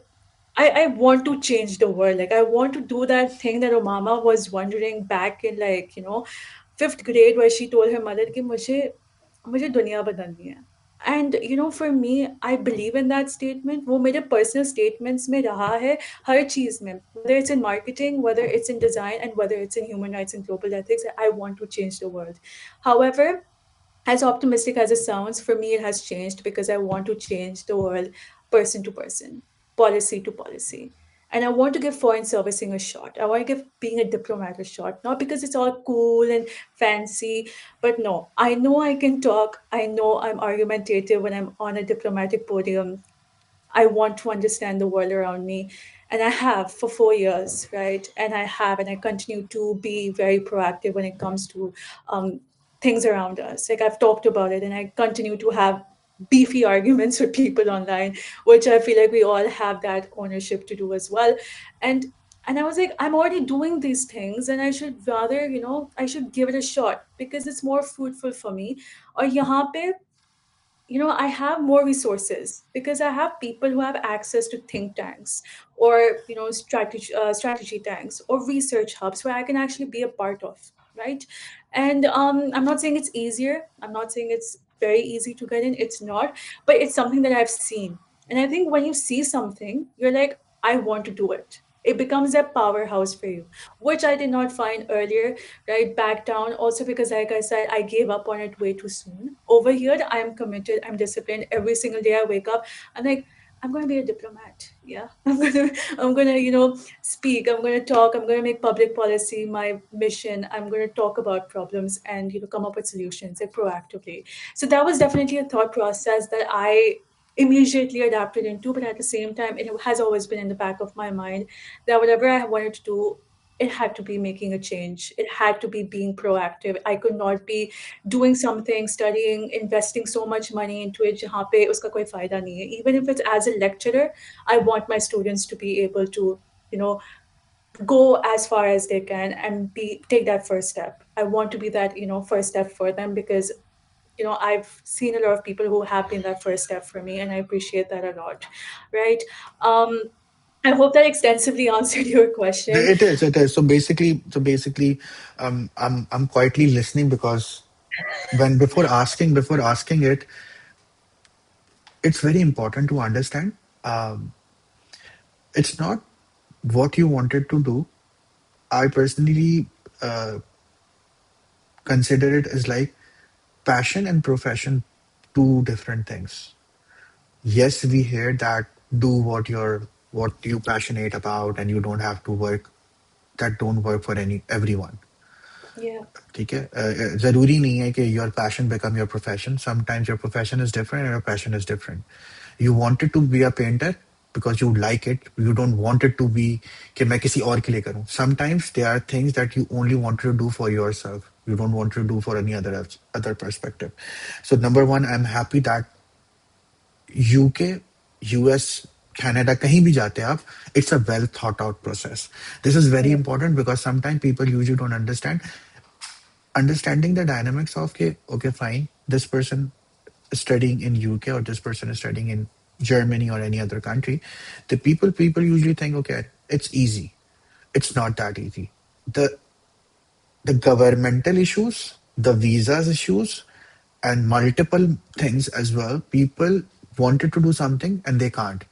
I want to change the world. Like I want to do that thing that Umama was wondering back in like, fifth grade, where she told her mother कि मुझे दुनिया बदलनी है. And for me, I believe in that statement. वो मेरे personal statements में रहा है हर चीज में, whether it's in marketing, whether it's in design, and whether it's in human rights and global ethics. I want to change the world. However, as optimistic as it sounds, for me, it has changed because I want to change the world person to person, policy to policy. And I want to give foreign servicing a shot. I want to give being a diplomat a shot, not because it's all cool and fancy, but no, I know I can talk. I know I'm argumentative when I'm on a diplomatic podium. I want to understand the world around me. And I have for 4 years, right? And I have, and I continue to be very proactive when it comes to um, things around us. Like I've talked about it, and I continue to have beefy arguments with people online, which I feel like we all have that ownership to do as well. And and I was like, I'm already doing these things, and I should rather, I should give it a shot because it's more fruitful for me. Or यहाँ पे I have more resources because I have people who have access to think tanks or strategy tanks or research hubs where I can actually be a part of, right? And I'm not saying it's easier. I'm not saying it's very easy to get in. It's not, but it's something that I've seen. And I think when you see something, you're like, I want to do it. It becomes a powerhouse for you, which I did not find earlier, right? Back down. Also, because, like I said, I gave up on it way too soon. Over here, I am committed, I'm disciplined. Every single day I wake up, I'm like, I'm gonna be a diplomat. Yeah. I'm gonna, speak, I'm gonna talk, I'm gonna make public policy my mission. I'm gonna talk about problems and come up with solutions like proactively. So that was definitely a thought process that I immediately adapted into, but at the same time, it has always been in the back of my mind that whatever I wanted to do, it had to be making a change. It had to be being proactive. I could not be doing something, studying, investing so much money into it जहाँ पे उसका कोई फायदा नहीं है. Even if it's as a lecturer, I want my students to be able to, you know, go as far as they can and be take that first step. I want to be that, first step for them because I've seen a lot of people who have been that first step for me, and I appreciate that a lot, right? Um, I hope that extensively answered your question. It is. So basically, I'm quietly listening because when before asking it, it's very important to understand. Um, it's not what you wanted to do. I personally uh, consider it as like passion and profession, two different things. Yes, we hear that do what you passionate about, and you don't have to work. That don't work for everyone. Yeah. ठीक है जरूरी नहीं है कि your passion become your profession. Sometimes your profession is different and your passion is different. You wanted to be a painter because you like it. You don't want it to be कि मैं किसी और के लिए करूं. Sometimes there are things that you only want to do for yourself. You don't want to do for any other perspective. So number one, I'm happy that UK, US, Canada, कहीं भी जाते हैं आप, it's a well thought out process. This is very Yeah. important because sometimes people usually don't understanding the dynamics of okay, fine, this person is studying in UK or this person is studying in Germany or any other country. The people usually think, okay, it's easy. It's not that easy. The governmental issues, the visas issues, and multiple things as well. People wanted to do something and they can't.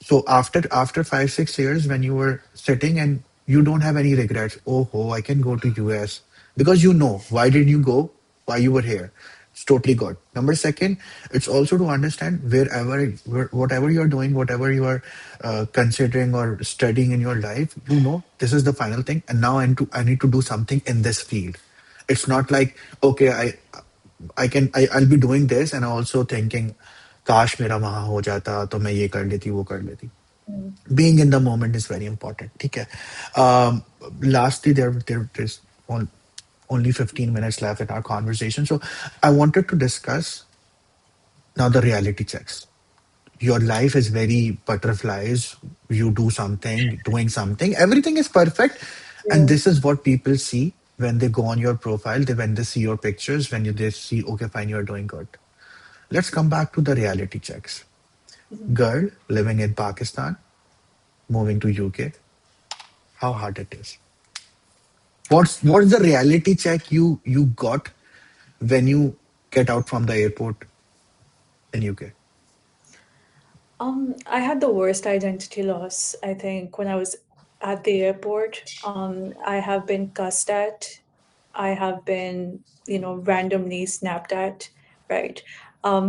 So after 5 6 years, when you were sitting and you don't have any regrets, oh, I can go to US because you know why did you go, why you were here. It's totally good. Number second, it's also to understand whatever you're doing, whatever you are considering or studying in your life, this is the final thing, and now I need to do something in this field. It's not like okay, I'll be doing this and also thinking काश मेरा वहां हो जाता तो मैं ये कर लेती वो कर लेती. Mm. Being in the moment is very important. ठीक है. um, Lastly, there's only 15 minutes left in our conversation, so I wanted to discuss now the reality checks. Your life is very butterflies. You do something, doing something, everything is perfect, and Yeah. this is what people see when they go on your profile. When they see your pictures, they see okay, fine, you're doing good. Let's come back to the reality checks. Mhm. Girl living in Pakistan, moving to UK, how hard it is. What's the reality check you got when you get out from the airport in UK? I had the worst identity loss, I think, when I was at the airport. I have been cussed at. I have been, randomly snapped at, right?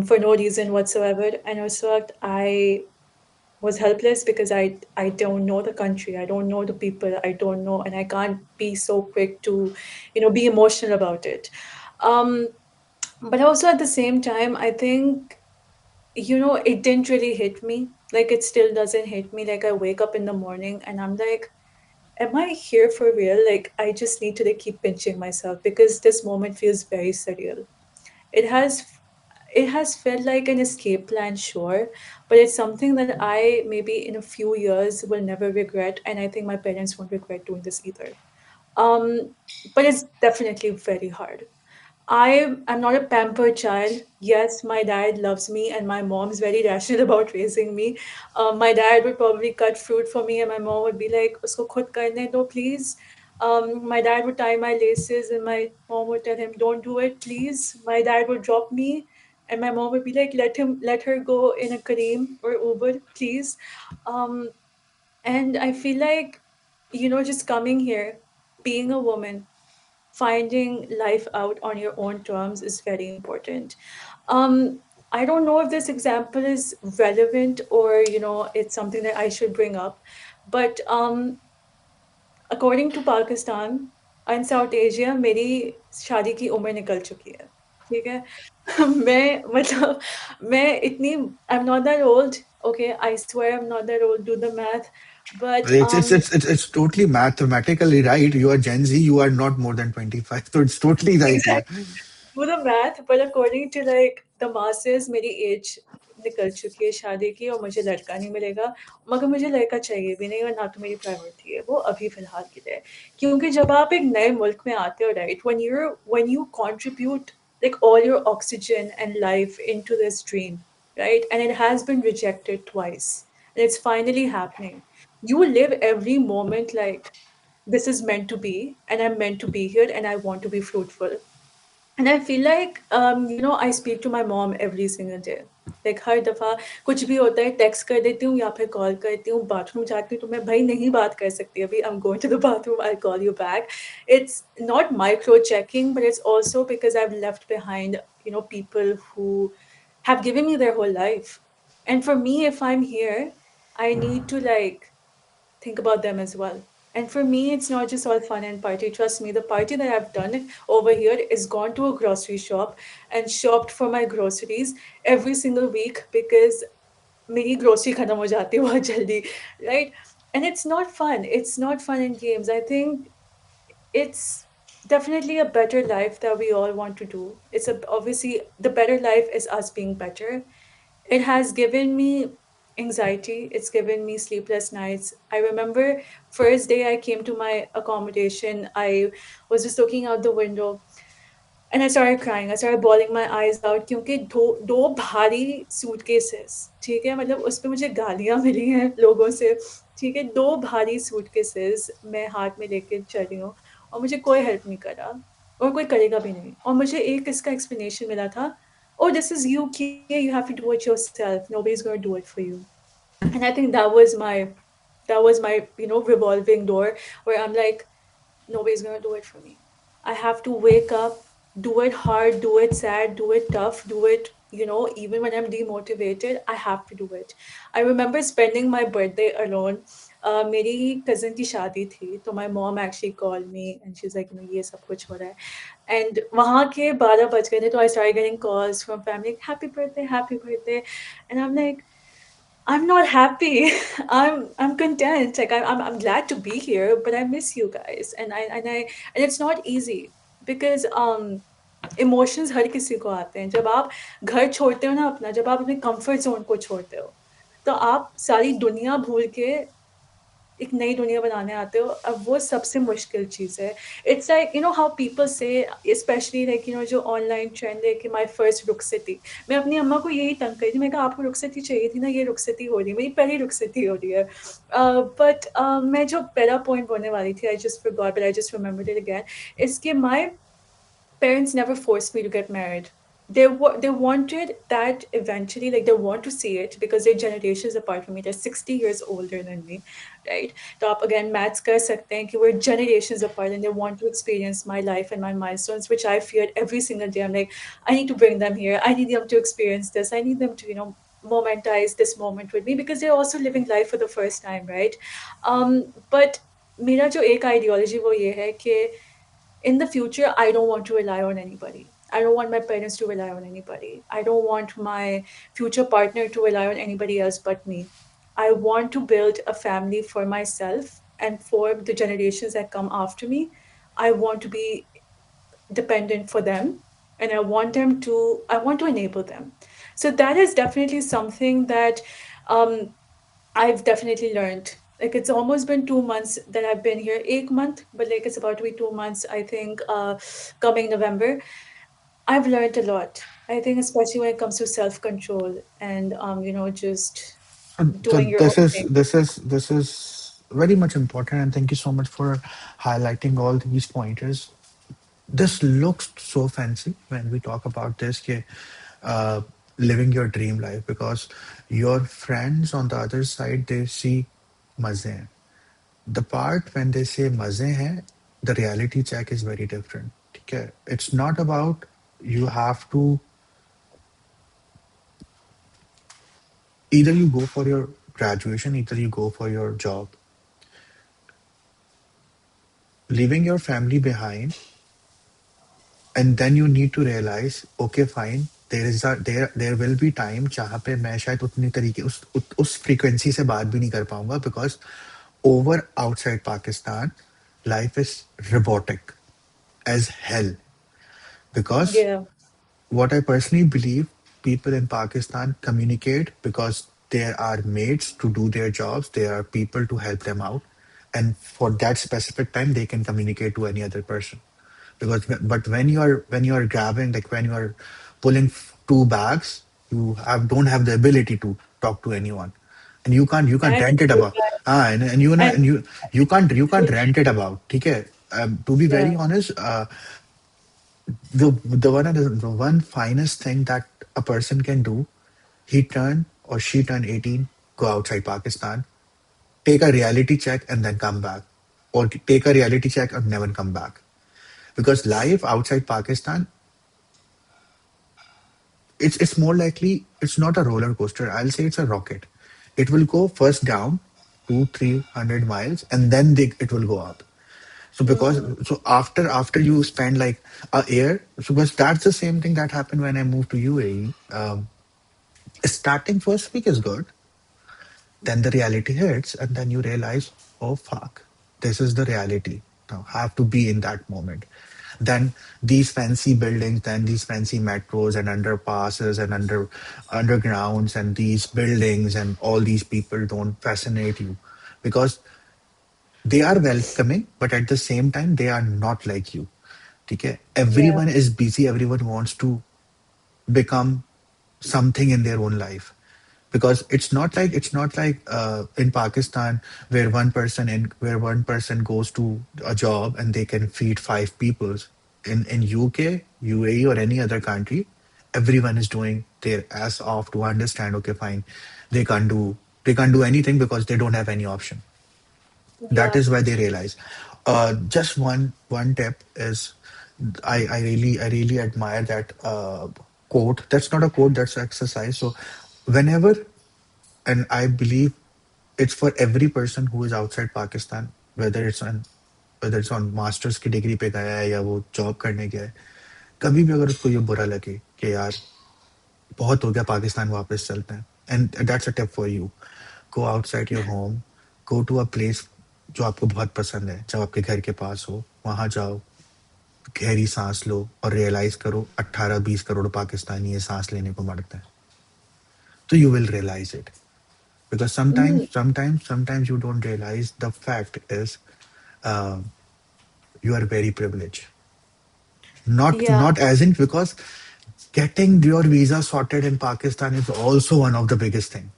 For no reason whatsoever. And also, I was helpless because I don't know the country, I don't know the people, I don't know, and I can't be so quick to, be emotional about it. Um, but also at the same time, I think, it didn't really hit me. Like it still doesn't hit me. Like I wake up in the morning and I'm like, am I here for real? Like I just need to like keep pinching myself because this moment feels very surreal. It has it has felt like an escape plan, sure, but it's something that I maybe in a few years will never regret, and I think my parents won't regret doing this either. Um, but it's definitely very hard. I'm not a pampered child. Yes, my dad loves me, and my mom's very rational about raising me. My dad would probably cut fruit for me, and my mom would be like, "Usko khud karne do, please." My dad would tie my laces, and my mom would tell him, "Don't do it, please." My dad would drop me, and my mom would be like, let her go in a Kareem or Uber, please." Um, and I feel like, just coming here, being a woman, finding life out on your own terms is very important. Um, I don't know if this example is relevant or it's something that I should bring up, but according to Pakistan and South Asia, मेरी शादी की उम्र निकल चुकी है, ठीक है? मैं मतलब मैं इतनी I'm not that old. Okay, I swear I'm not that old. Do the math, but It's totally mathematically right. You are Gen Z. You are not more than 25. So it's totally right here. exactly. Do the math, but according to like the masses, मेरी as निकल चुकी है शादी की और मुझे लड़का नहीं मिलेगा, मगर मुझे लड़का चाहिए भी नहीं और ना तो मेरी प्रायोरिटी है वो अभी फिलहाल के लिए, क्योंकि जब आप एक नए मुल्क में आते हो, right, when you contribute like all your oxygen and life into this dream, right, and it has been rejected twice and it's finally happening, you live every moment like this is meant to be and I'm meant to be here and I want to be fruitful. And I feel like, I speak to my mom every single day. Like हर दफ़ा कुछ भी होता है text कर देती हूँ या फिर कॉल करती हूँ, बाथरूम जाती हूँ तो मैं भाई नहीं बात कर सकती अभी, I'm going to the bathroom, I'll call you back. It's not micro checking, but it's also because I've left behind, people who have given me their whole life. And for me, if I'm here, I need to like think about them as well. And for me, it's not just all fun and party. Trust me, the party that I've done over here is gone to a grocery shop and shopped for my groceries every single week because मेरी grocery खत्म हो जाती है बहुत जल्दी, right? And it's not fun. It's not fun in games. I think it's definitely a better life that we all want to do. Obviously the better life is us being better. It has given me anxiety. It's given me sleepless nights. I remember first day I came to my accommodation, I was just looking out the window and I started crying. I started bawling my eyes out क्योंकि दो भारी suitcases, ठीक है, मतलब उस पे मुझे गालियाँ मिली हैं लोगों से, ठीक है, दो भारी suitcases मैं हाथ में लेके चल रही हूँ और मुझे कोई हेल्प नहीं कर रहा और कोई करेगा भी नहीं, और मुझे एक इसका explanation मिला था, oh this is UK, you have to do it yourself, nobody's going to do it for you. And I think that was my revolving door where I'm like, nobody's gonna do it for me. I have to wake up, do it hard, do it sad, do it tough, do it, even when I'm demotivated, I have to do it. I remember spending my birthday alone. मेरी cousin की शादी थी, तो my mom actually called me and she's like, ये सब कुछ हो रहा है. And वहाँ के 12 बज गए थे, तो I started getting calls from family, happy birthday. And I'm like, I'm not happy. I'm content. Like I'm glad to be here, but I miss you guys. And it's not easy because emotions हर किसी को आते हैं. जब आप घर छोड़ते हो ना अपना, जब आप अपने comfort zone को छोड़ते हो, तो आप सारी दुनिया भूल के एक नई दुनिया बनाने आते हो, अब वो सबसे मुश्किल चीज़ है. इट्स लाइक हाउ पीपल से, स्पेशली लाइक जो ऑनलाइन ट्रेंड है कि माय फर्स्ट रुखसती, मैं अपनी अम्मा को यही तंग करी थी, मैं कहा आपको रुखसती चाहिए थी ना, ये रुखसती हो रही है, मेरी पहली रुखसती हो रही है. बट मैं जो पहला पॉइंट बोलने वाली थी, I just forgot but I just remembered it again, इसके my parents never forced me to get married. They wanted that eventually, like they want to see it because they're generations apart from me. They're 60 years older than me, right? So आप again maths कर सकते हैं कि we're generations apart and they want to experience my life and my milestones, which I feared every single day. I'm like, I need to bring them here. I need them to experience this. I need them to, momentize this moment with me because they're also living life for the first time, right? But मेरा जो एक ideology वो ये है कि in the future, I don't want to rely on anybody. I don't want my parents to rely on anybody. I don't want my future partner to rely on anybody else but me. I want to build a family for myself and for the generations that come after me. I want to be dependent for them, and I want to enable them. So that is definitely something that um, I've definitely learned. Like it's almost been 2 months that I've been here, 8 month, but like it's about to be 2 months, I think, coming November. I've learned a lot. I think especially when it comes to self control and just So doing your this own is thing. very much important, and thank you so much for highlighting all these pointers. This looks so fancy when we talk about this, ke, uh, living your dream life, because your friends on the other side, they see maze hain. The part when they say maze hain, the reality check is very different. Okay? It's not about you have to, either you go for your graduation, either you go for your job. Leaving your family behind, and then you need to realize, okay, fine, there will be time जहाँ पे मैं शायद उतनी तरीके उस frequency से बात भी नहीं कर पाऊंगा, because over outside Pakistan, life is robotic as hell. Because Yeah, what I personally believe, people in Pakistan communicate because there are mates to do their jobs, there are people to help them out, and for that specific time, they can communicate to any other person. Because but when you are grabbing, like when you are pulling two bags, you don't have the ability to talk to anyone, and you can't and rent it about. And you know, and and you can't rent it about. Okay, to be yeah, very honest, the one finest thing that a person can do, he turn or she turn 18, go outside Pakistan, take a reality check, and then come back, or take a reality check and never come back. Because life outside Pakistan, it's more likely, it's not a roller coaster. I'll say it's a rocket. It will go first down 200-300 miles, and then it will go up. So because mm, so after you spend like a year, so because that's the same thing that happened when I moved to UAE. Starting first week is good, then the reality hits, and then you realize, oh fuck, this is the reality. Now I have to be in that moment. Then these fancy buildings, then these fancy metros and underpasses and undergrounds and these buildings and all these people don't fascinate you, because they are welcoming, but at the same time they are not like you. Okay? yeah, Everyone is busy, everyone wants to become something in their own life, because it's not like in Pakistan, where one person goes to a job and they can feed five people. In UK, UAE, or any other country, everyone is doing their ass off to understand. Okay, fine, they can't do they can't do anything because they don't have any option. That yeah, is why they realize. Just one tip is, I really admire that quote. That's not a quote, that's exercise. So whenever, and I believe it's for every person who is outside Pakistan, whether it's on masters की degree पे गया है या वो job करने गया है, कभी भी अगर उसको ये बुरा लगे कि यार बहुत हो गया, पाकिस्तान वापस चलते हैं, and that's a tip for you, go outside your home, go to a place जो आपको बहुत पसंद है, जब आपके घर के पास हो, वहां जाओ, गहरी सांस लो और रियलाइज करो 18-20 करोड़ पाकिस्तानी ये सांस लेने को मरते हैं, तो you will realise it. Because mm, sometimes you don't realize the fact is, uh, you are very privileged. Not yeah. not as in, because getting your visa sorted in Pakistan is also one of the biggest thing.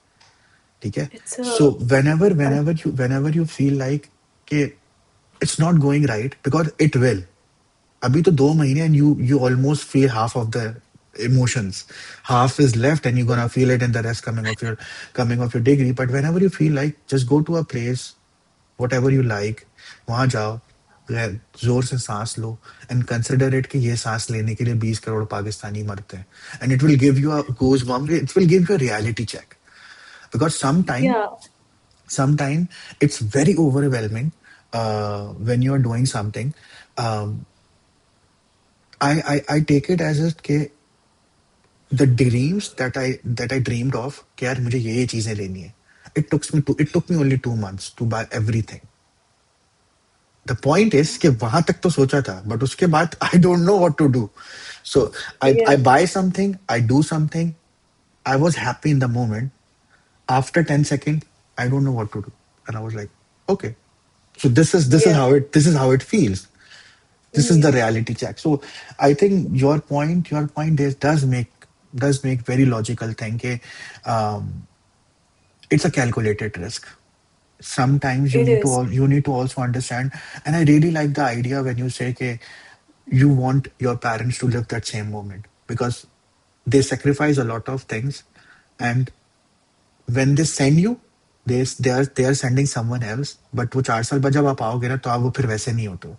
Okay? It's So whenever a whenever you whenever you feel like, okay, it's not going right, because it will. Abhi to 2 mahine, and you almost feel half of the emotions. Half is left, and you're gonna feel it in the rest coming of your degree. But whenever you feel like, just go to a place, whatever you like, वहां जाओ, जोर से सांस लो and consider it कि ये सांस लेने के लिए 20 करोड़ पाकिस्तानी मरते हैं, and it will give you a goose bump, it will give you a reality check. Because Yeah, sometime it's very overwhelming when you are doing something. I take it as a कि the dreams that I dreamed of कि यार मुझे ये चीजें लेनी है. It took me only 2 months to buy everything. The point is कि वहां तक तो सोचा था, but उसके बाद I don't know what to do. So I yeah, buy something, I do something, I was happy in the moment. After 10 seconds, I don't know what to do. And I was like, okay. So yeah. this is how it feels. This is the Mhm. reality check. So I think your point is does make very logical thing. Ke, it's a calculated risk. Sometimes It is. you need to also understand. And I really like the idea when you say ke, you want your parents to live that same moment, because they sacrifice a lot of things, and when they send you, they are sending someone else. But वो 4 साल बाद जब आप आओगे ना, तो आप वो फिर वैसे नहीं होते हो.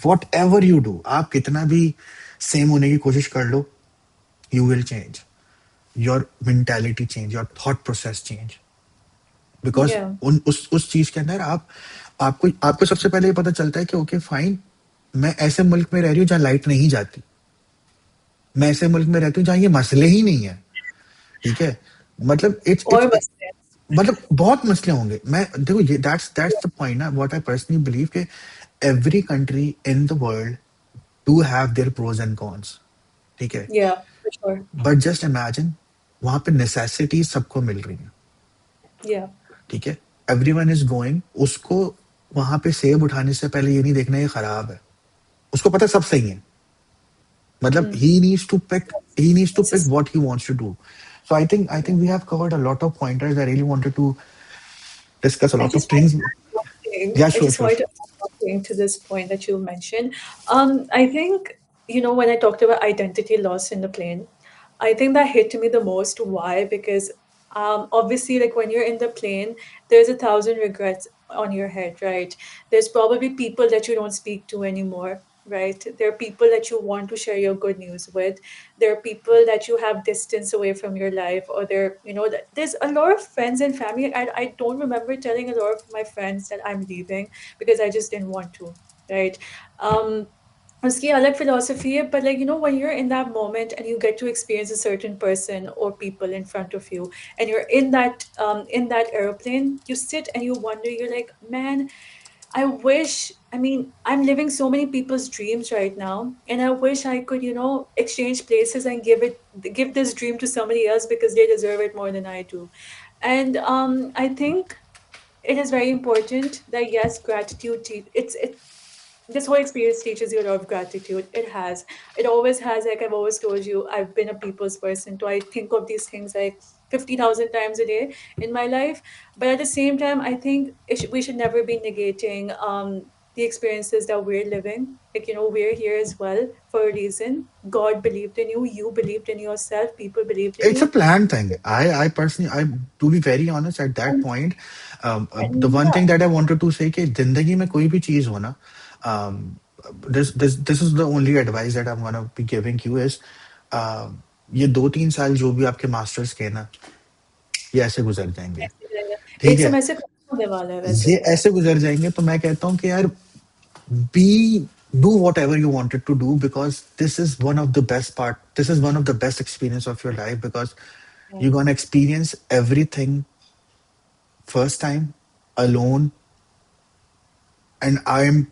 वॉट एवर यू डू, आप कितना भी सेम होने की कोशिश कर लो, you will change. Your mentality change, your thought process change. Because Yeah, उस चीज के अंदर आपको आपको सबसे पहले ये पता चलता है कि ओके फाइन, मैं ऐसे मुल्क में रह रही हूँ जहाँ लाइट नहीं जाती. मैं ऐसे मुल्क में रहती हूँ जहाँ ये मसले ही नहीं है. ठीक है. मतलब or इट्स Muslims. मतलब बहुत मसले होंगे. मैं देखो, ये दैट्स द पॉइंट ना, व्हाट आई पर्सनली बिलीव के every country in the world do have their pros and cons. ठीक है. Yeah, for sure. But just imagine, वहां पे नेसेसिटी सबको मिल रही है. Yeah, ठीक है. एवरीवन इज गोइंग, उसको वहां पे सेब उठाने से पहले ये नहीं देखना ये खराब है. उसको पता है सब सही है. मतलब mm. he needs to pick Necessary. what he wants to do. So I think we have covered a lot of pointers. I really wanted to discuss a I lot of just want things. to add one thing. Yeah, I sure, just sure. wanted to add one thing to this point that you mentioned. I think, when I talked about identity loss in the plane, I think that hit me the most. Why? Because obviously, like when you're in the plane, there's a thousand regrets on your head, right? There's probably people that you don't speak to anymore, right? There are people that you want to share your good news with. There are people that you have distance away from your life, or there's a lot of friends and family. I don't remember telling a lot of my friends that I'm leaving because I just didn't want to, right? um उसकी अलग philosophy है, but when you're in that moment and you get to experience a certain person or people in front of you, and you're in that airplane, you sit and you wonder, you're like, man, I'm living so many people's dreams right now, and I wish I could, exchange places and give this dream to somebody else because they deserve it more than I do. And I think it is very important that, yes, gratitude. It this whole experience teaches you a lot of gratitude. It always has. Like I've always told you, I've been a people's person, so I think of these things like 50,000 times a day in my life. But at the same time, I think we should never be negating the experiences that we're living. Like, we're here as well for a reason. God believed in you. You believed in yourself. People believed in It's a you. planned thing. I personally, to be very honest, at that And, point, the and one yeah, thing that I wanted to say कि जिंदगी में कोई भी चीज हो ना, um, this is the only advice that I'm gonna be giving you is, ये 2-3 साल जो भी आपके मास्टर्स के हैं ना, ये ऐसे गुजर जाएंगे. ऐसे रहेगा। ठीक एक है. समय से खत्म होने वाला है ये वैसे। ऐसे गुजर जाएंगे, तो मैं कहता हूँ कि यार, be do whatever you wanted to do, because this is one of the best experience of your life, because Yeah. you're gonna experience everything first time, alone. And I am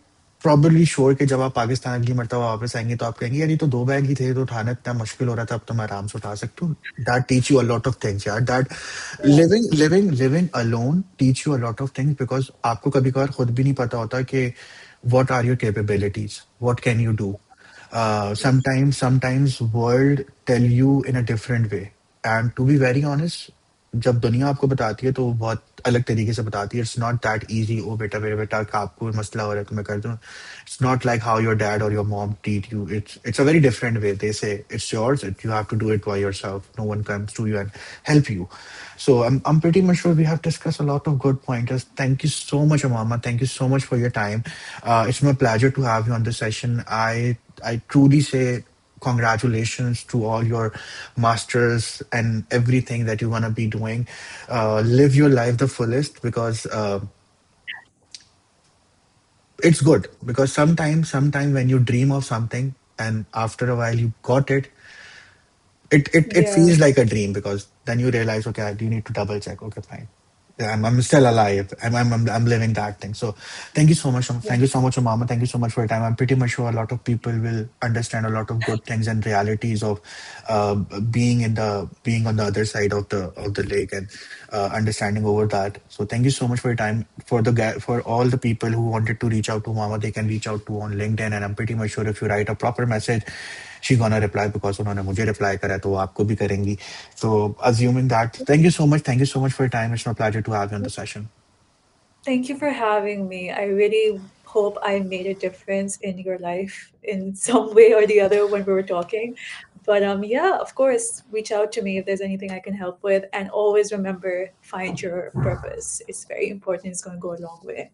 probably sure कि जब आप पाकिस्तान अगली मरतबा वापस आएंगे, तो आप कहेंगे यार ये तो 2 बैग ही थे, तो उठाना इतना मुश्किल हो रहा था, अब तो मैं आराम से उठा सकती हूँ. That teach you a lot of things यार. That Yeah. Living alone teach you a lot of things, because आपको कभी कभार खुद भी नहीं पता होता कि what are your capabilities, what can you do. Sometimes world tell you in a different way, and to be very honest, जब दुनिया आपको बताती है तो वो बहुत अलग तरीके से बताती है। इट्स नॉट दैट ईजी, ओ बेटा मेरे बेटा का आपको मसला हो रहा है तो मैं कर दूं। It's not like how your dad और your mom treat you. It's a very different way. They say it's yours, you have to do it by yourself, no one comes to you and help you. So I'm pretty much sure we have discussed a lot of good pointers. Thank you so much, Amama. Thank you so much for your time. It's my pleasure to have you on this session. I truly say congratulations to all your masters and everything that you're gonna be doing. Live your life the fullest, because it's good. Because sometime when you dream of something and after a while you got it, it Yeah. feels like a dream, because then you realize, okay, you need to double check. Okay, fine. Yeah, I'm still alive. I'm living that thing. So thank you so much. Yeah. Thank you so much, Mama. Thank you so much for your time. I'm pretty much sure a lot of people will understand a lot of good things and realities of being on the other side of the lake, and understanding over that. So thank you so much for your time. For all the people who wanted to reach out to Mama, they can reach out to on LinkedIn, and I'm pretty much sure if you write a proper message, she's gonna reply, because उन्होंने मुझे reply करा है, तो वो आपको भी करेंगी. So assuming that, thank you so much. Thank you so much for your time. It's my pleasure to have you on the session. Thank you for having me. I really hope I made a difference in your life in some way or the other when we were talking. But yeah, of course, reach out to me if there's anything I can help with. And always remember, find your purpose. It's very important. It's going to go a long way.